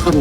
What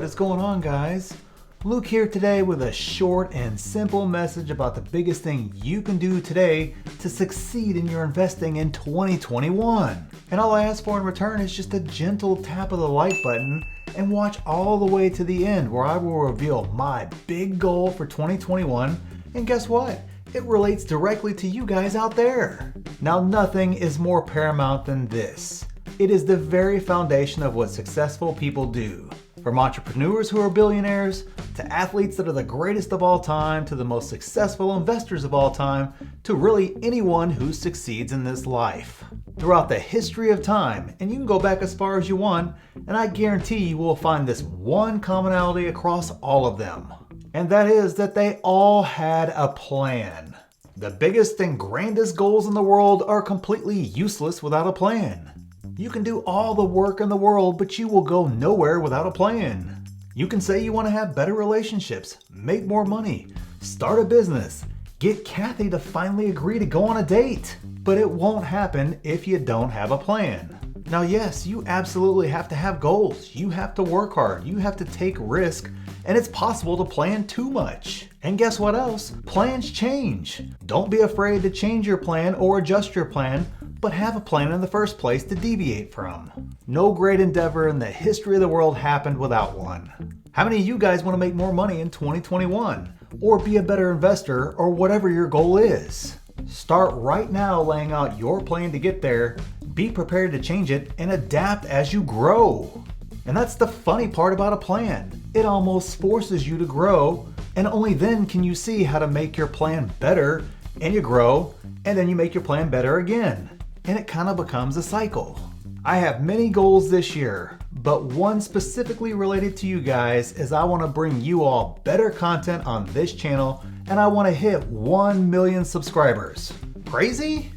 is going on, guys? Luke here today with a short and simple message about the biggest thing you can do today to succeed in your investing in 2021. And all I ask for in return is just a gentle tap of the like button and watch all the way to the end, where I will reveal my big goal for 2021. And guess what? It relates directly to you guys out there. Now, nothing is more paramount than this. It is the very foundation of what successful people do. From entrepreneurs who are billionaires, to athletes that are the greatest of all time, to the most successful investors of all time, to really anyone who succeeds in this life. Throughout the history of time, and you can go back as far as you want, and I guarantee you will find this one commonality across all of them. And that is that they all had a plan. The biggest and grandest goals in the world are completely useless without a plan. You can do all the work in the world, but you will go nowhere without a plan. You can say you want to have better relationships, make more money, start a business, get Kathy to finally agree to go on a date, but it won't happen if you don't have a plan. Now, yes, you absolutely have to have goals. You have to work hard. You have to take risk, and it's possible to plan too much. And guess what else? Plans change. Don't be afraid to change your plan or adjust your plan, but have a plan in the first place to deviate from. No great endeavor in the history of the world happened without one. How many of you guys want to make more money in 2021? Or be a better investor, or whatever your goal is? Start right now laying out your plan to get there, be prepared to change it, and adapt as you grow. And that's the funny part about a plan. It almost forces you to grow, and only then can you see how to make your plan better, and you grow, and then you make your plan better again. And it kind of becomes a cycle. I have many goals this year, but one specifically related to you guys is I want to bring you all better content on this channel, and I want to hit 1 million subscribers. Crazy?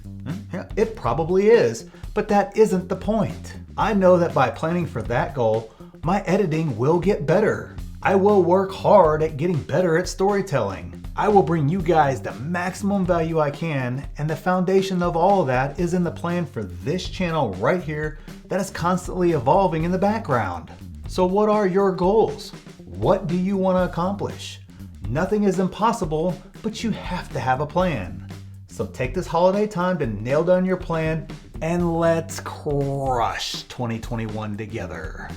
Yeah, it probably is, but that isn't the point. I know that by planning for that goal, my editing will get better. I will work hard at getting better at storytelling. I will bring you guys the maximum value I can, and the foundation of all of that is in the plan for this channel right here that is constantly evolving in the background. So what are your goals? What do you want to accomplish? Nothing is impossible, but you have to have a plan. So take this holiday time to nail down your plan, and let's crush 2021 together.